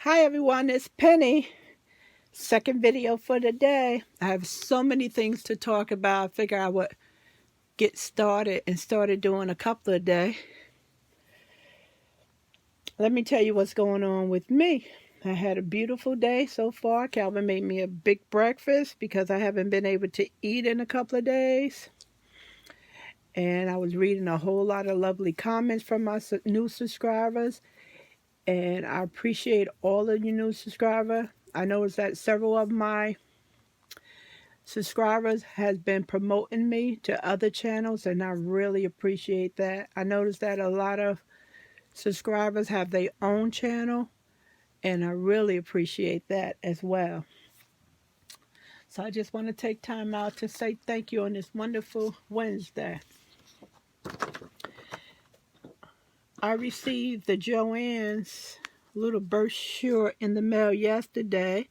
Hi everyone, it's Penny. Second video for the day. I have so many things to talk about. I figure I would get started and started doing a couple a day. Let me tell you what's going on with me. I had a beautiful day so far. Calvin made me a big breakfast because I haven't been able to eat in a couple of days. And I was reading a whole lot of lovely comments from my new subscribers. And I appreciate all of you new subscribers. I noticed that several of my subscribers has been promoting me to other channels, and I really appreciate that. I noticed that a lot of subscribers have their own channel, and I really appreciate that as well. So I just want to take time out to say thank you on this wonderful Wednesday. I received the Joann's little brochure in the mail yesterday.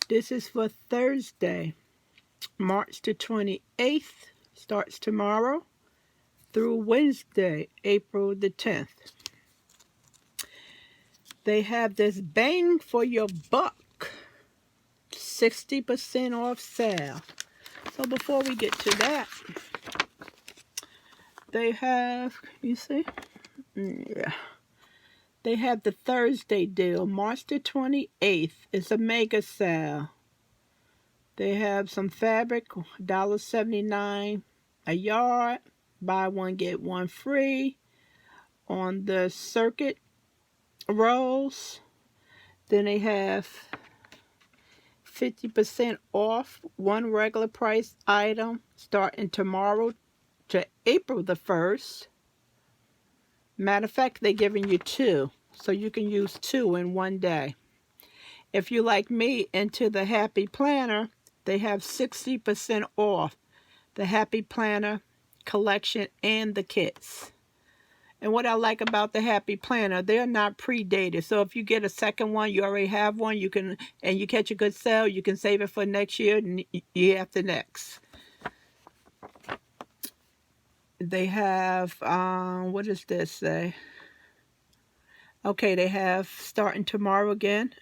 This is for Thursday, March the 28th, starts tomorrow, through Wednesday, April the 10th. They have this bang for your buck, 60% off sale. So before we get to that, they have, you see? Yeah. They have the Thursday deal, March the 28th. It's a mega sale. They have some fabric, $1.79 a yard. Buy one, get one free. On the circuit rolls, then they have 50% off one regular price item starting tomorrow to April the 1st. Matter of fact, they're giving you two, so you can use two in one day. If you like me into the Happy Planner, they have 60% off the Happy Planner collection and the kits. And what I like about the Happy Planner, they're not pre-dated. So if you get a second one, you already have one, you can, and you catch a good sale, you can save it for next year and year after next. They have, what does this say? Okay, they have starting tomorrow again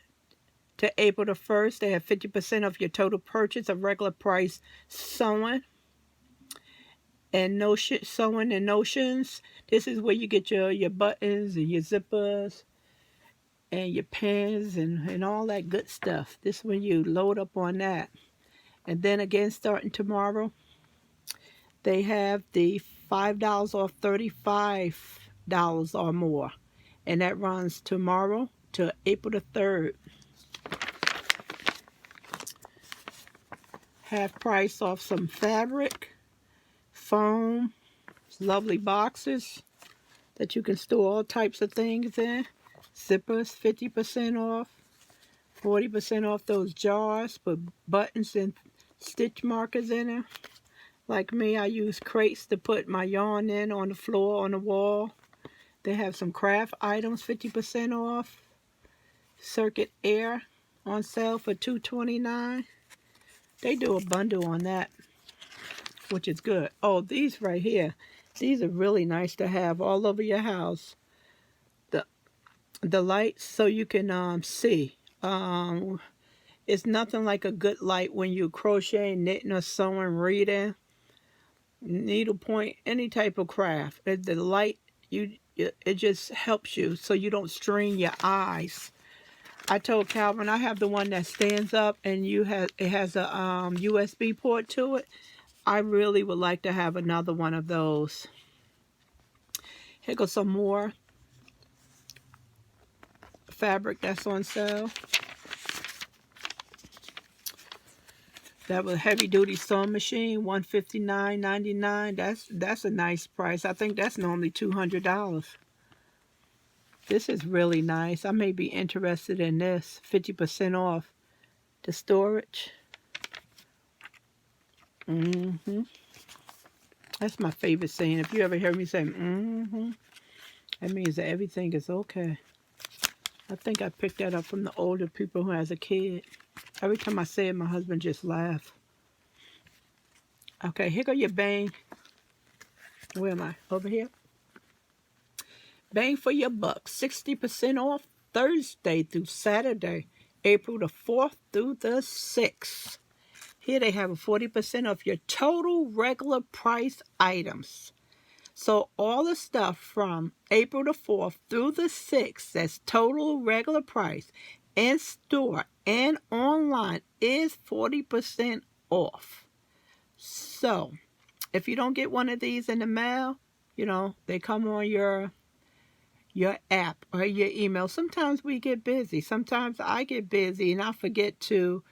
to April the 1st. They have 50% of your total purchase of regular price sewing and sewing and notions. This is where you get your buttons and your zippers and your pins and all that good stuff. This is when you load up on that. And then again, starting tomorrow, they have the $5 off $35 or more. And that runs tomorrow to April the 3rd. Half price off some fabric, foam, lovely boxes that you can store all types of things in. Zippers, 50% off. 40% off those jars, put buttons and stitch markers in there. Like me, I use crates to put my yarn in on the floor, on the wall. They have some craft items, 50% off. Circuit Air on sale for $2.29. They do a bundle on that, which is good. Oh, these right here, these are really nice to have all over your house. The lights so you can see. It's nothing like a good light when you crochet, knitting, or sewing, reading, needlepoint, any type of craft. The light, it just helps you so you don't strain your eyes. I told Calvin I have the one that stands up and it has a USB port to it. I really would like to have another one of those. Here goes some more fabric that's on sale. That was heavy duty sewing machine, $159.99. That's a nice price. I think that's normally $200. This is really nice. I may be interested in this. 50% off the storage. That's my favorite saying. If you ever hear me say that means that everything is okay. I think I picked that up from the older people who has a kid. Every time I say it, my husband just laughs. Okay, here go your bang. Where am I? Over here? Bang for your buck. 60% off Thursday through Saturday, April the 4th through the 6th. Here they have a 40% off your total regular price items. So all the stuff from April the 4th through the 6th, that's total regular price, in store and online, is 40% off. So if you don't get one of these in the mail, you know, they come on your app or your email. Sometimes we get busy. Sometimes I get busy and I forget to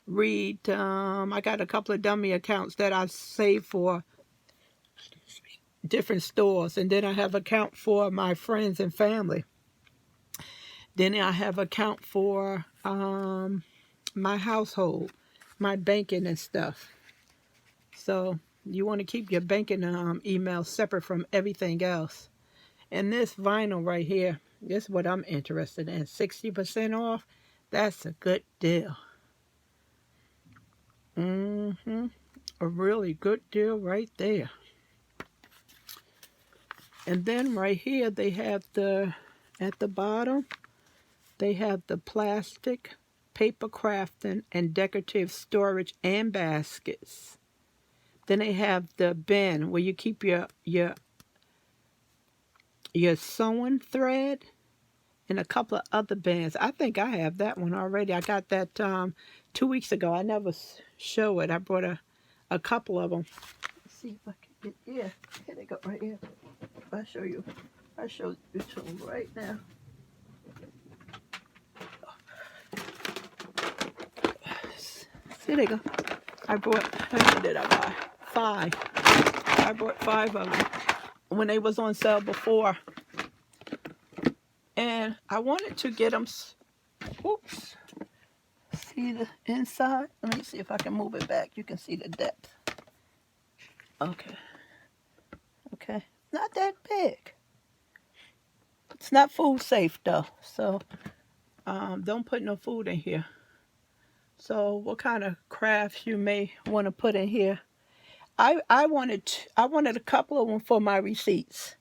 read. I got a couple of dummy accounts that I save for different stores, and then I have account for my friends and family. Then I have account for my household, my banking and stuff. So you want to keep your banking email separate from everything else. And this vinyl right here, this is what I'm interested in. 60% off. That's a good deal. A really good deal right there. And then right here they have at the bottom, they have the plastic, paper crafting, and decorative storage and baskets. Then they have the bin where you keep your sewing thread, and a couple of other bins. I think I have that one already. I got that 2 weeks ago. I never show it. I brought a couple of them. Let's see if I can get, yeah, here they go right here. I'll show you. I'll show you to them right now. Here they go. I bought, how many did I buy? 5. I bought 5 of them when they was on sale before. And I wanted to get them, oops, see the inside? Let me see if I can move it back. You can see the depth. Okay. Okay. Not that big. It's not food safe though. So don't put no food in here. So what kind of crafts you may want to put in here? I wanted a couple of them for my receipts.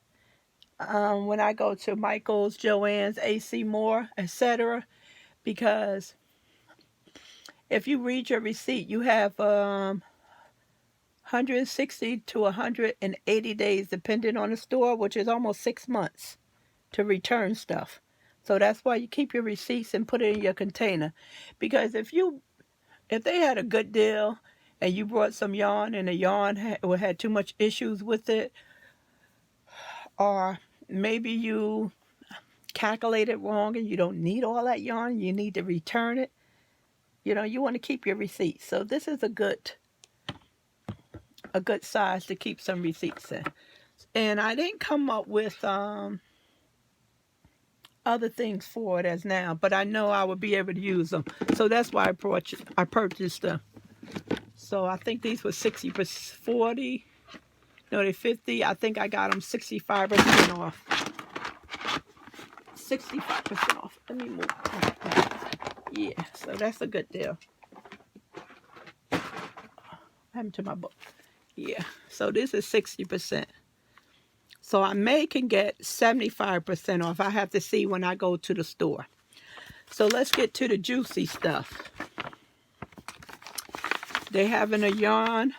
When I go to Michaels, Joann's, AC Moore, etc. Because if you read your receipt, you have 160 to 180 days, depending on the store, which is almost 6 months to return stuff. So that's why you keep your receipts and put it in your container. Because if they had a good deal and you brought some yarn and the yarn had too much issues with it, or maybe you calculated wrong and you don't need all that yarn, you need to return it, you know, you want to keep your receipts. So this is a good size to keep some receipts in. And I didn't come up with other things for it as now, but I know I would be able to use them. So that's why I purchased them. So I think these were 40, no, they're 50. I think I got them 65% off. 65% off. Let me move. Yeah, so that's a good deal. What happened to my book? Yeah, so this is 60%. So I can get 75% off. I have to see when I go to the store. So let's get to the juicy stuff. They're having a yarn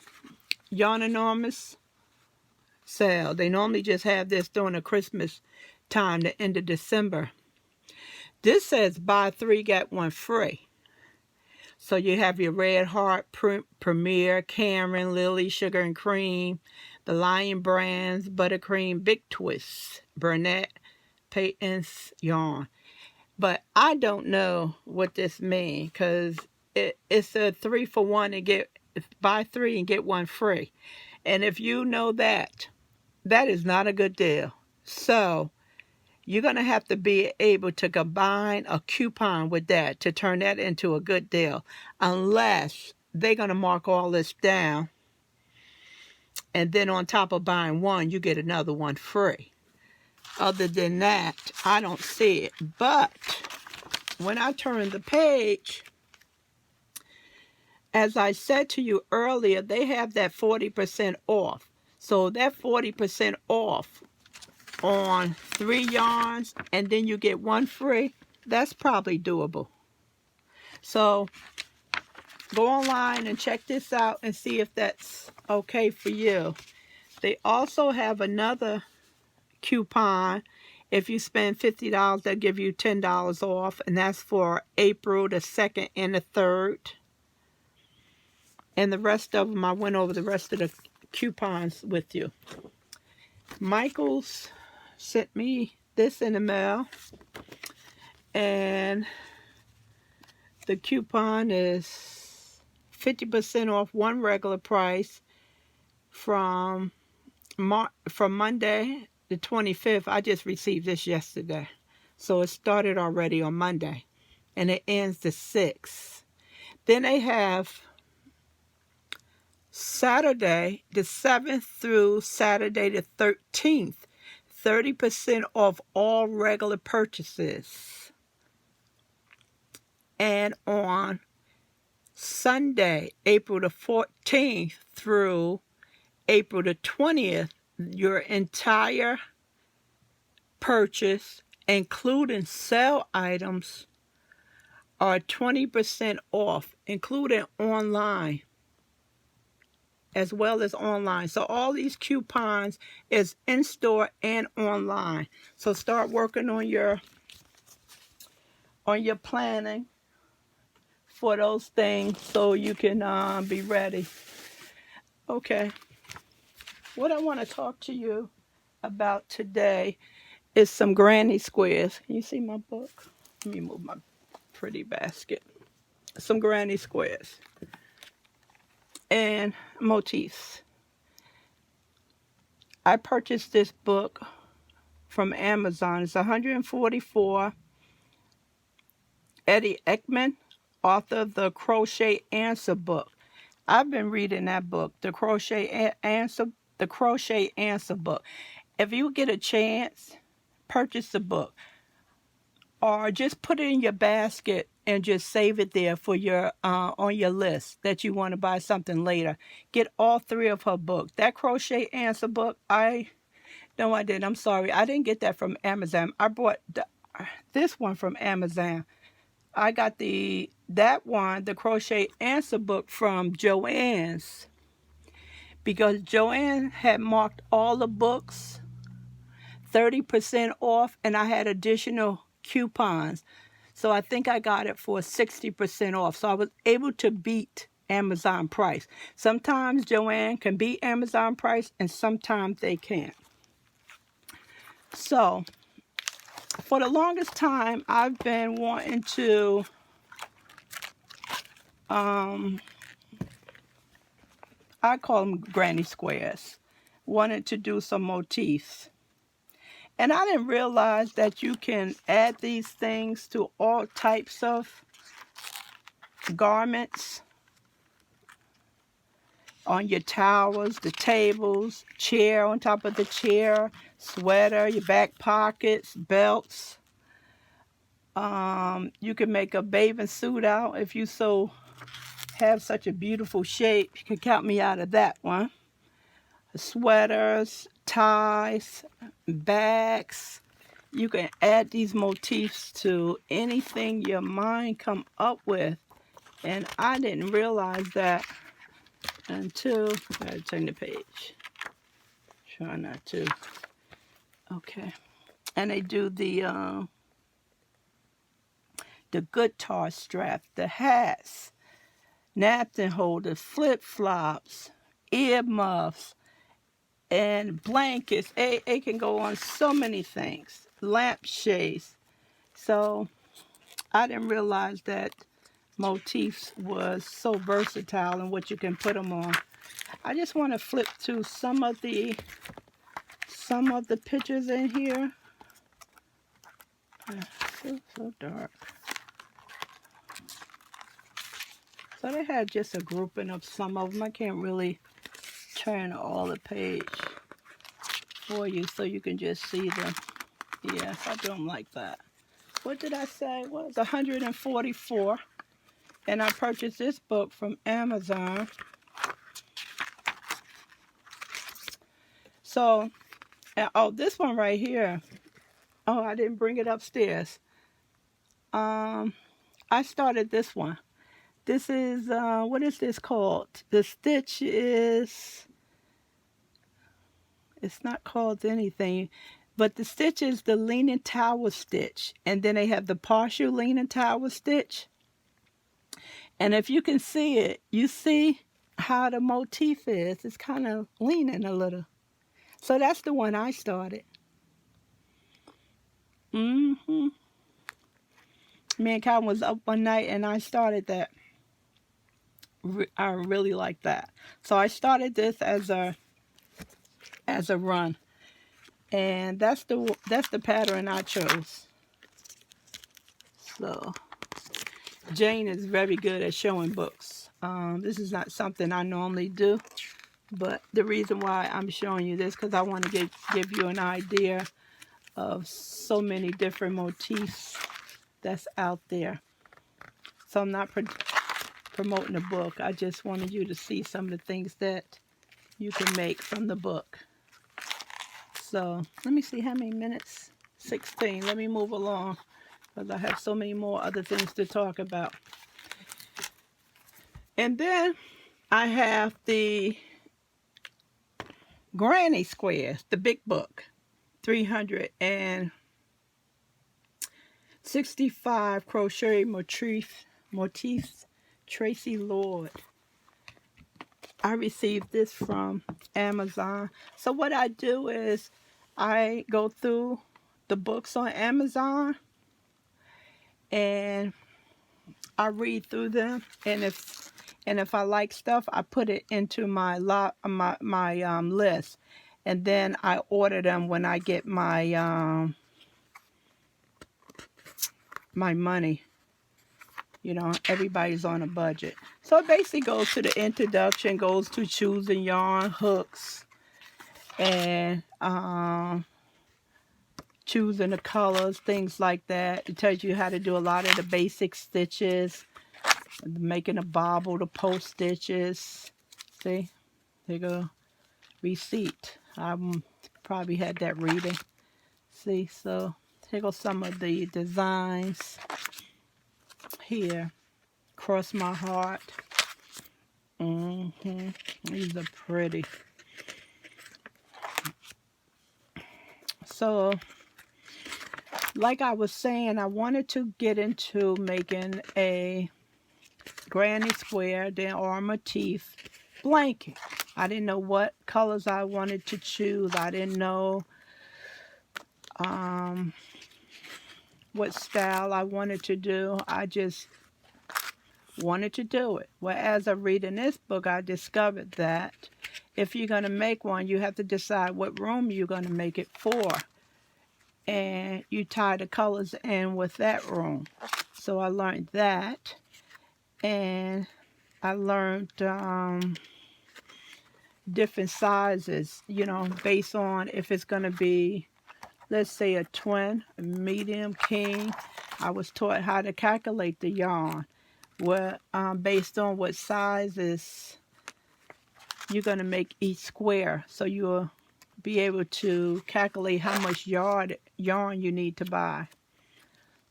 enormous sale. They normally just have this during the Christmas time, the end of December. This says buy 3 get 1 free. So you have your Red Heart, Premier, Cameron, Lily, Sugar and Cream, the Lion Brands, Buttercream, Big Twist, Burnett, Peyton's yarn. But I don't know what this means, because it's a 3 for 1 and buy 3 and get 1 free. And if you know that is not a good deal. So you're going to have to be able to combine a coupon with that to turn that into a good deal, unless they're going to mark all this down, and then on top of buying 1, you get another 1 free. Other than that, I don't see it. But when I turn the page, as I said to you earlier, they have that 40% off. So that 40% off on 3 yarns, and then you get 1 free. that's probably doable. So go online and check this out and see if that's okay for you. They also have another coupon. If you spend $50, they'll give you $10 off, and that's for April the 2nd and the 3rd. And the rest of them, I went over the rest of the coupons with you. Michaels sent me this in the mail, and the coupon is 50% off one regular price from Monday the 25th. I just received this yesterday, so it started already on Monday, and it ends the 6th. Then they have Saturday the 7th through Saturday the 13th, 30% off all regular purchases. And on Sunday, April the 14th through April the 20th, your entire purchase, including sale items, are 20% off, including online, as well as online. So all these coupons is in-store and online. So start working on your planning for those things so you can be ready. Okay. What I want to talk to you about today is some granny squares. Can you see my book? Let me move my pretty basket. Some granny squares and motifs. I purchased this book from Amazon. It's 144. Eddie Ekman, author of the Crochet Answer book. I've been reading that book, the Crochet Answer book. If you get a chance, purchase the book, or just put it in your basket and just save it there for your on your list that you want to buy something later. Get all three of her books. That Crochet Answer book, I didn't. I'm sorry, I didn't get that from Amazon. I bought this one from Amazon. I got that one, the Crochet Answer book, from Joann's, because Joann had marked all the books 30% off, and I had additional coupons. So I think I got it for 60% off. So I was able to beat Amazon price. Sometimes Joann can beat Amazon price, and sometimes they can't. So for the longest time, I've been wanting to I call them granny squares. Wanted to do some motifs. And I didn't realize that you can add these things to all types of garments. On your towels, the tables, chair on top of the chair, sweater, your back pockets, belts. You can make a bathing suit out if you have such a beautiful shape. You can count me out of that one. Sweaters, ties, bags. You can add these motifs to anything your mind come up with. And I didn't realize that until I gotta turn the page. Try not to. Okay. And they do the guitar strap, the hats, napkin holders, flip-flops, earmuffs, and blankets. It can go on so many things. Lampshades. So I didn't realize that motifs was so versatile and what you can put them on. I just want to flip to some of the pictures in here. So dark. So they had just a grouping of some of them. I can't really turn all the page for you so you can just see them. Yes, I do them like that. What did I say? Well, it's 144. And I purchased this book from Amazon. So, this one right here. Oh, I didn't bring it upstairs. I started this one. This is, what is this called? The stitch is, it's not called anything, but the stitch is the leaning tower stitch. And then they have the partial leaning tower stitch. And if you can see it, you see how the motif is. It's kind of leaning a little. So that's the one I started. Me and Calvin was up one night and I started that. I really like that. So I started this as a run. And that's the pattern I chose. So Jane is very good at showing books. This is not something I normally do, but the reason why I'm showing you this because I want to give you an idea of so many different motifs that's out there. So I'm not promoting the book. I just wanted you to see some of the things that you can make from the book. So let me see how many minutes. 16. Let me move along because I have so many more other things to talk about. And then I have the Granny Squares, the big book, 365 crochet motifs, Tracy Lord. I received this from Amazon. So what I do is I go through the books on Amazon and I read through them, and if I like stuff, I put it into my list, and then I order them when I get my my money. You know, everybody's on a budget, so it basically goes to the introduction, goes to choosing yarn, hooks, and choosing the colors, things like that. It tells you how to do a lot of the basic stitches, making a bobble, the post stitches. See, there you go, receipt. I probably had that reading. See, so here go some of the designs here. Cross my heart. These are pretty. So like I was saying, I wanted to get into making a granny square, then or motif blanket. I didn't know what colors I wanted to choose. I didn't know what style I wanted to do. I just wanted to do it. Well, as I'm reading this book, I discovered that if you're going to make one, you have to decide what room you're going to make it for. And you tie the colors in with that room. So I learned that. And I learned different sizes, you know, based on if it's going to be, let's say, a twin, a medium, king. I was taught how to calculate the yarn. Well, based on what sizes you're going to make each square. So you'll be able to calculate how much yarn you need to buy.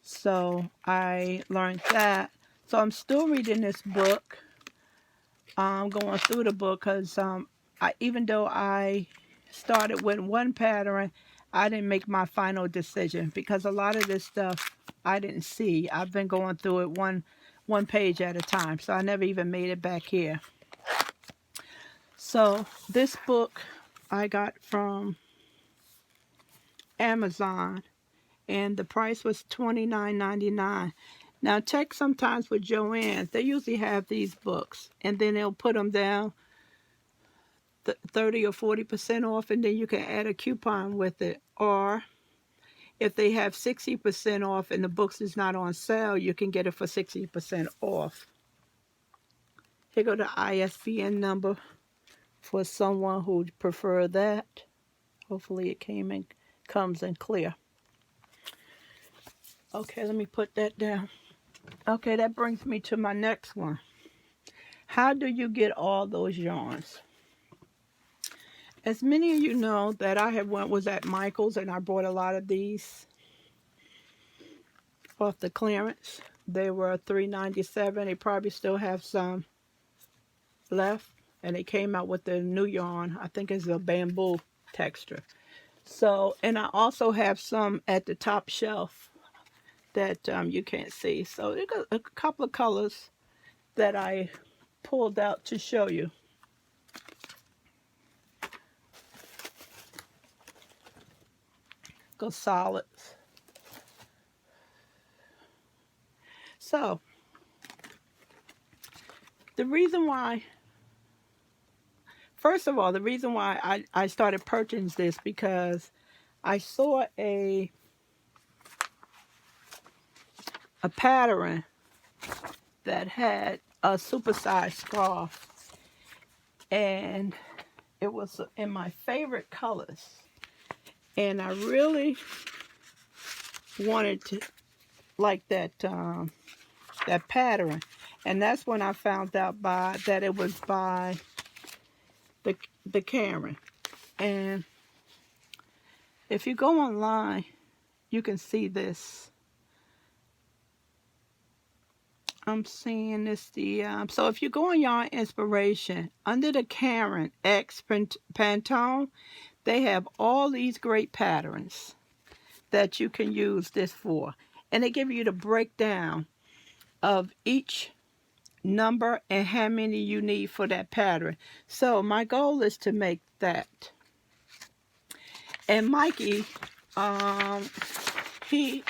So I learned that. So I'm still reading this book. I'm going through the book because even though I started with one pattern, I didn't make my final decision because a lot of this stuff I didn't see. I've been going through it one page at a time, so I never even made it back here. So this book I got from Amazon, and the price was $29.99. Now check sometimes with Joann. They usually have these books, and then they'll put them down 30 or 40% off, and then you can add a coupon with it. Or if they have 60% off and the books is not on sale, you can get it for 60% off. Here go the ISBN number for someone who would prefer that. Hopefully it comes in clear. Okay, let me put that down. Okay, that brings me to my next one. How do you get all those yarns? As many of you know that I was at Michaels and I bought a lot of these off the clearance. They were $3.97. They probably still have some left. And they came out with the new yarn. I think it's a bamboo texture. So, and I also have some at the top shelf that you can't see. So they got a couple of colors that I pulled out to show you. Go solids. So the reason why, first of all, the reason why I started purchasing this because I saw a pattern that had a supersized scarf, and it was in my favorite colors, and I really wanted to like that that pattern, and that's when I found out that it was by the Karen. And if you go online, you can see this. I'm seeing this, so if you go on Yarn Inspiration, under the Karen X Pantone, they have all these great patterns that you can use this for. And they give you the breakdown of each number and how many you need for that pattern. So my goal is to make that. And Mikey, he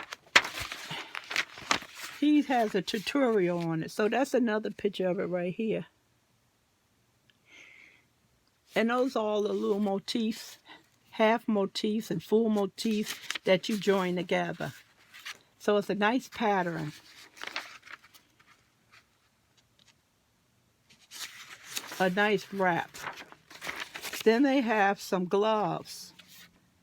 has a tutorial on it. So that's another picture of it right here. And those are all the little motifs, half motifs and full motifs that you join together. So it's a nice pattern. A nice wrap. Then they have some gloves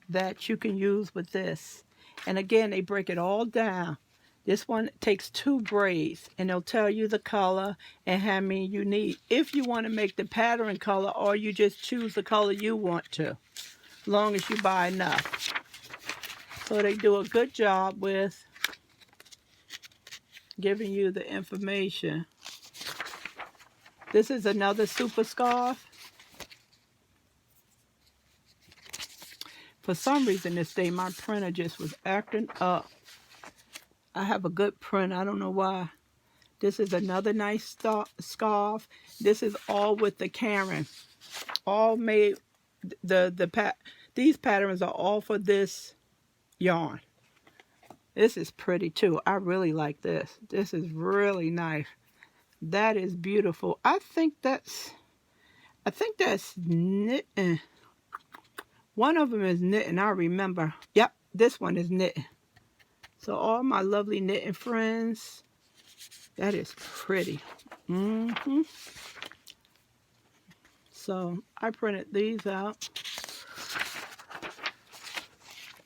that you can use with this. And again, they break it all down. This one takes 2 braids, and they'll tell you the color and how many you need. If you want to make the pattern color, or you just choose the color you want to, as long as you buy enough. So they do a good job with giving you the information. This is another super scarf. For some reason this day, my printer just was acting up. I have a good print. I don't know why. This is another nice scarf. This is all with the Karen. All made, these patterns are all for this yarn. This is pretty too. I really like this. This is really nice. That is beautiful. I think that's knitting. One of them is knitting, I remember. Yep, this one is knitting. So all my lovely knitting friends, that is pretty. So I printed these out.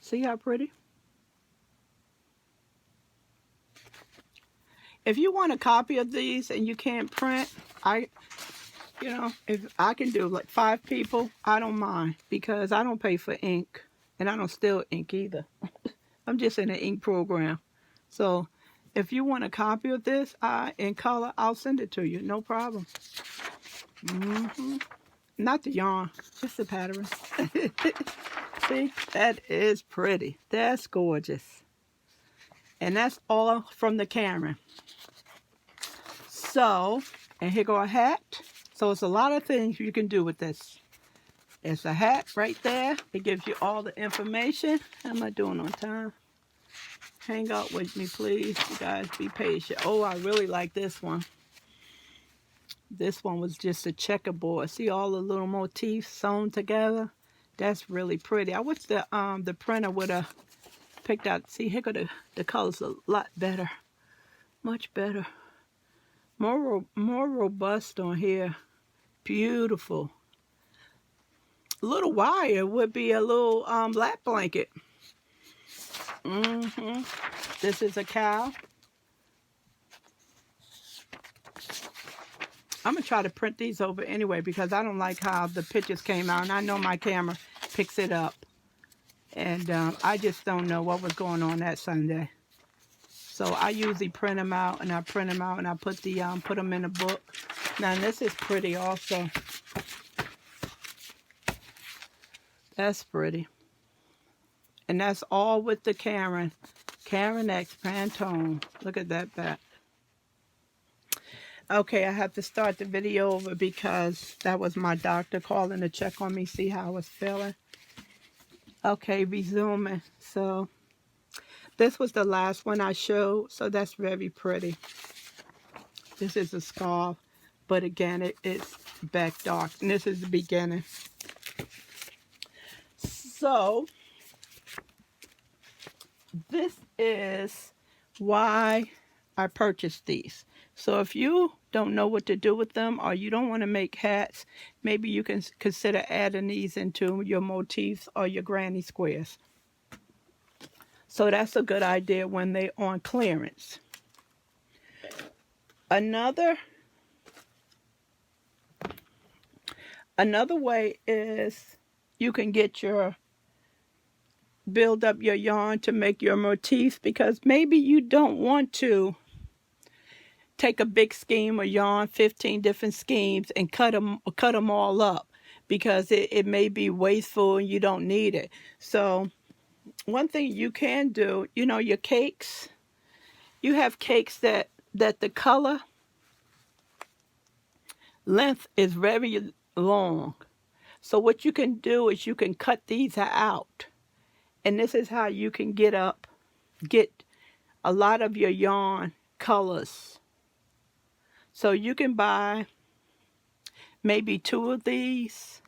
See how pretty? If you want a copy of these and you can't print, if I can do like 5 people, I don't mind, because I don't pay for ink, and I don't steal ink either. I'm just in an ink program. So if you want a copy of this in color, I'll send it to you. No problem. Not the yarn, just the pattern. See, that is pretty. That's gorgeous. And that's all from the Karen. So, and here go a hat. So it's a lot of things you can do with this. It's a hat right there. It gives you all the information. How am I doing on time? Hang out with me, please. You guys be patient. Oh, I really like this one. This one was just a checkerboard. See all the little motifs sewn together? That's really pretty. I wish the printer would have picked out. See, here go the colors a lot better. Much better. More robust on here. Beautiful. A little wire would be a little lap blanket. This is a cow. I'm going to try to print these over anyway, because I don't like how the pictures came out. And I know my camera picks it up. And I just don't know what was going on that Sunday. So I usually print them out, and I print them out, and I put them in a book. Now this is pretty also. That's pretty. And that's all with the Karen X Pantone. Look at that back. Okay, I have to start the video over because that was my doctor calling to check on me, see how I was feeling. Okay, resuming. So this was the last one I showed, so that's very pretty. This is a scarf, but again, it's back dark, and this is the beginning. So this is why I purchased these. So if you don't know what to do with them, or you don't want to make hats, maybe you can consider adding these into your motifs or your granny squares. So that's a good idea when they're on clearance. Another way is you can build up your yarn to make your motifs, because maybe you don't want to take a big skein of yarn, 15 different schemes, and cut them all up, because it may be wasteful and you don't need it. So one thing you can do, your cakes, you have cakes that the color length is very long. So what you can do is you can cut these out, and this is how you can get a lot of your yarn colors. So you can buy maybe 2 of these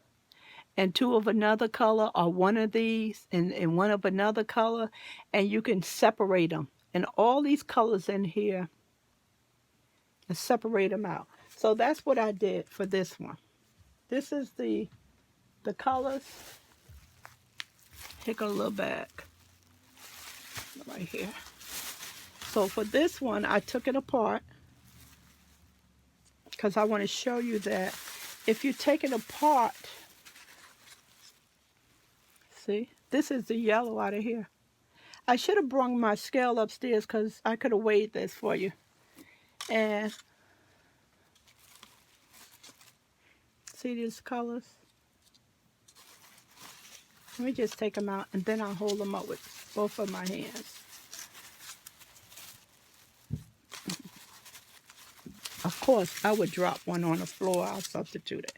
and 2 of another color, or 1 of these and 1 of another color, and you can separate them. And all these colors in here, and separate them out. So that's what I did for this one. This is the colors. Here go a little back right here. So for this one, I took it apart because I want to show you that if you take it apart, see, this is the yellow out of here. I should have brought my scale upstairs because I could have weighed this for you. And see these colors? Let me just take them out, and then I'll hold them up with both of my hands. Of course, I would drop one on the floor. I'll substitute it.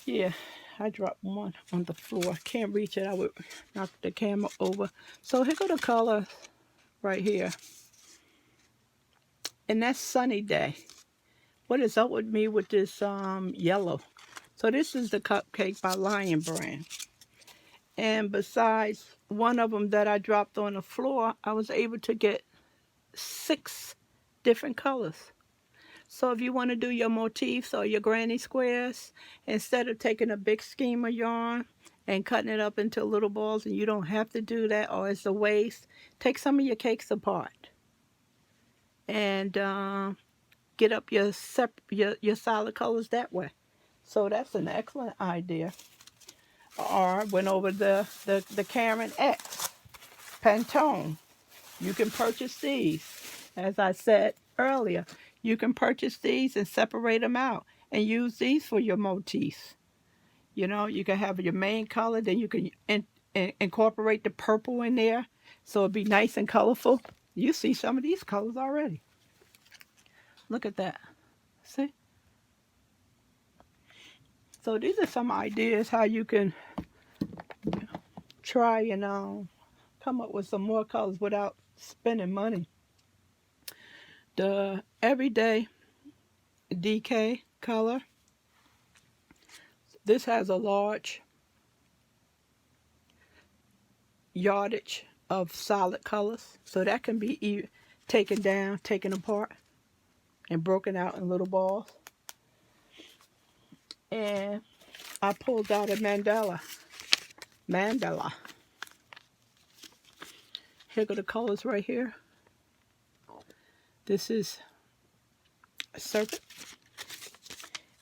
Yeah, I dropped one on the floor. Can't reach it. I would knock the camera over. So here go the colors right here. And that's Sunny Day. What is up with me with this yellow? So this is the cupcake by Lion Brand. And besides one of them that I dropped on the floor, I was able to get 6 different colors. So if you want to do your motifs or your granny squares, instead of taking a big skein of yarn and cutting it up into little balls, and you don't have to do that, or it's a waste, take some of your cakes apart and get up your solid colors that way. So that's an excellent idea. Or went over the Karen X Pantone. You can purchase these. As I said earlier, you can purchase these and separate them out and use these for your motifs. You can have your main color, then you can incorporate the purple in there, so it'll be nice and colorful. You see some of these colors already. Look at that. See? So these are some ideas how you can try and come up with some more colors without spending money. The Everyday DK color. This has a large yardage of solid colors, so that can be taken down, taken apart, and broken out in little balls. And I pulled out a mandala. Here go the colors right here. This is a serpent.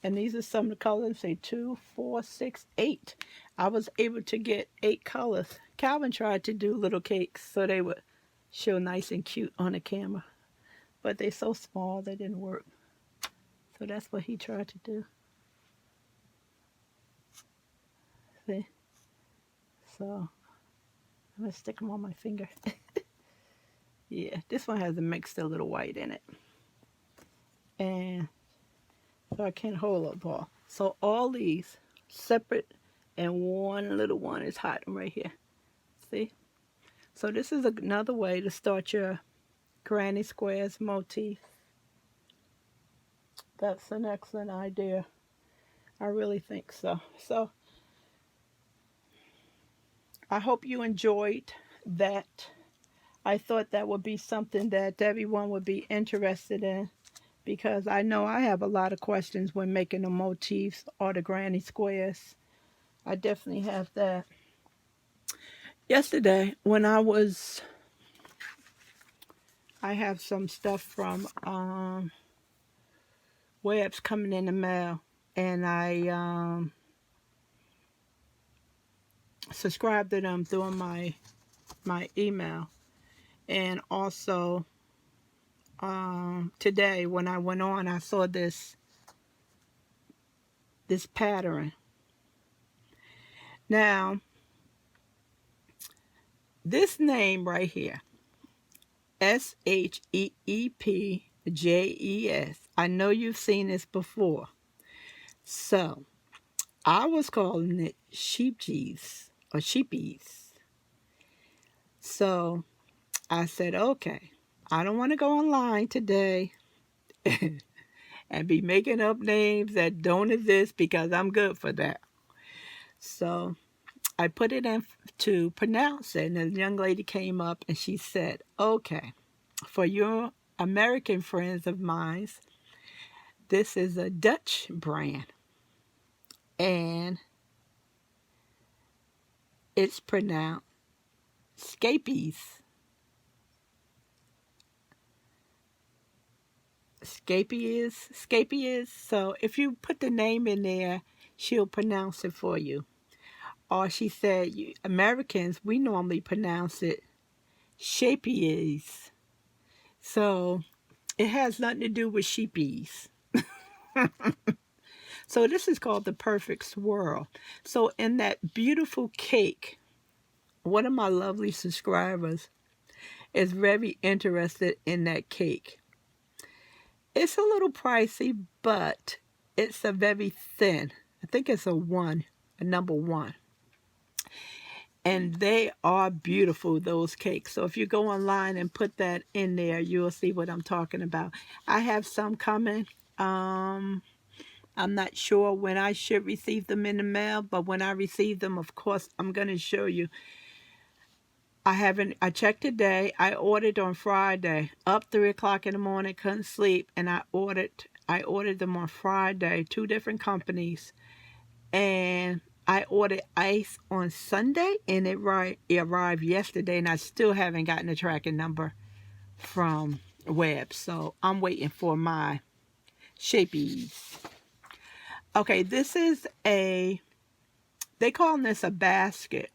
And these are some of the colors. Say 2, 4, 6, 8. I was able to get 8 colors. Calvin tried to do little cakes so they would show nice and cute on the camera. But they're so small, they didn't work. So that's what he tried to do. See? So I'm going to stick them on my finger. Yeah, this one has a mixed a little white in it. And so I can't hold a ball. So all these separate, and one little one is hiding right here. See? So this is another way to start your granny squares motif. That's an excellent idea. I really think so. So I hope you enjoyed that. I thought that would be something that everyone would be interested in, because I know I have a lot of questions when making the motifs or the granny squares. I definitely have that. Yesterday, when I have some stuff from Webs coming in the mail, and I subscribed to them through my email. And also today when I went on, I saw this pattern. Now this name right here, Scheepjes, I know you've seen this before. So I was calling it Scheepjes or Scheepjes. So I said, okay, I don't want to go online today and be making up names that don't exist, because I'm good for that. So I put it in to pronounce it, and a young lady came up and she said, okay, for your American friends of mine, this is a Dutch brand, and it's pronounced Scheepjes. Scheepjes. So if you put the name in there, she'll pronounce it for you. Or she said, Americans, we normally pronounce it Scheepjes. So it has nothing to do with sheepies. So this is called the perfect swirl. So in that beautiful cake, one of my lovely subscribers is very interested in that cake. It's a little pricey, but it's a very thin. I think it's a number 1. And they are beautiful, those cakes. So if you go online and put that in there, you'll see what I'm talking about. I have some coming. I'm not sure when I should receive them in the mail, but when I receive them, of course, I'm going to show you. I checked today. I ordered on Friday, up 3 o'clock in the morning, couldn't sleep, and I ordered them on Friday, 2 different companies, and I ordered ice on Sunday, and it arrived yesterday, and I still haven't gotten a tracking number from Web, so I'm waiting for my Scheepjes. Okay, this is they call this a basket.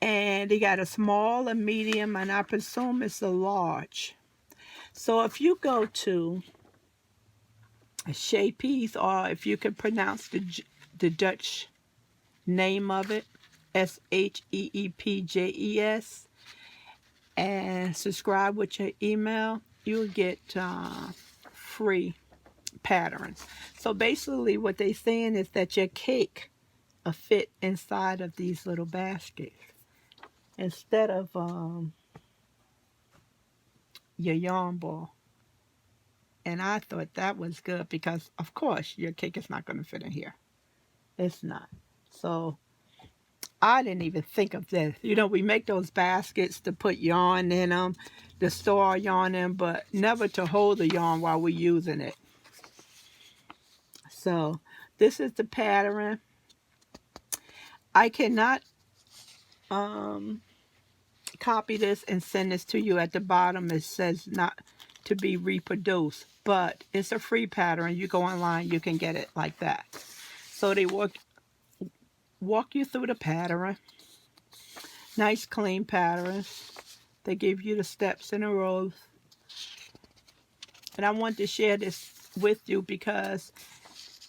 And they got a small, a medium, and I presume it's a large. So if you go to Scheepjes, or if you can pronounce the Dutch name of it, Scheepjes, and subscribe with your email, you'll get free patterns. So basically what they're saying is that your cake will fit inside of these little baskets, instead of your yarn ball. And I thought that was good, because of course your cake is not going to fit in here. It's not. So I didn't even think of this. You know, we make those baskets to put yarn in them, to store our yarn in, but never to hold the yarn while we're using it. So this is the pattern. I cannot copy this and send this to you. At the bottom it says not to be reproduced, but it's a free pattern. You go online, you can get it like that. So they walk you through the pattern. Nice clean patterns. They give you the steps and the rows. And I want to share this with you because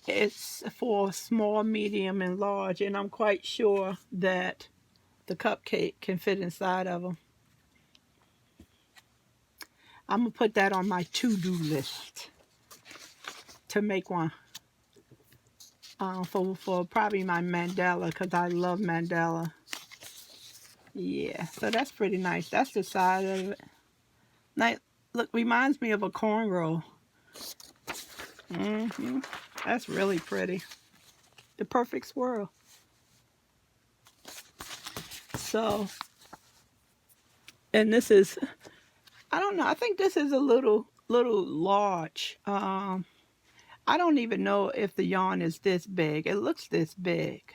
it's for small, medium, and large. And I'm quite sure that the cupcake can fit inside of them. I'm going to put that on my to-do list to make one for probably my mandala, because I love mandala. Yeah, so that's pretty nice. That's the side of it. Nice. Look, reminds me of a cornrow. That's really pretty. The perfect swirl. So, and this is, I don't know, I think this is a little large. I don't even know if the yarn is this big. It looks this big,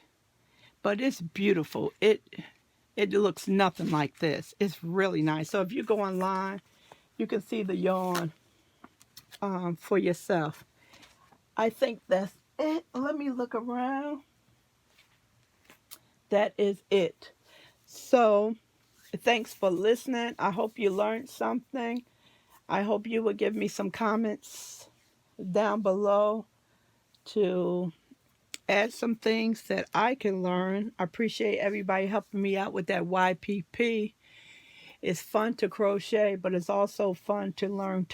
but it's beautiful. It looks nothing like this. It's really nice. So if you go online, you can see the yarn for yourself. I think that's it. Let me look around. That is it. So thanks for listening. I hope you learned something. I hope you will give me some comments down below to add some things that I can learn. I appreciate everybody helping me out with that YPP. It's fun to crochet, but it's also fun to learn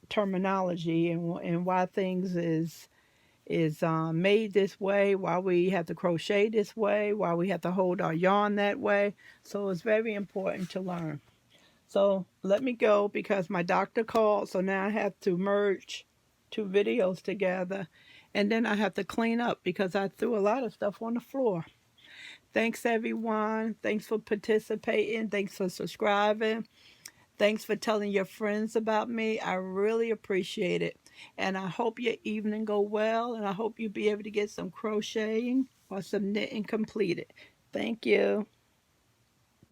terminology and why things is made this way, why we have to crochet this way, why we have to hold our yarn that way. So it's very important to learn. So let me go because my doctor called, so now I have to merge two videos together, and then I have to clean up because I threw a lot of stuff on the floor. Thanks everyone. Thanks for participating. Thanks for subscribing. Thanks for telling your friends about me. I really appreciate it. And I hope your evening go well, and I hope you'll be able to get some crocheting or some knitting completed. Thank you.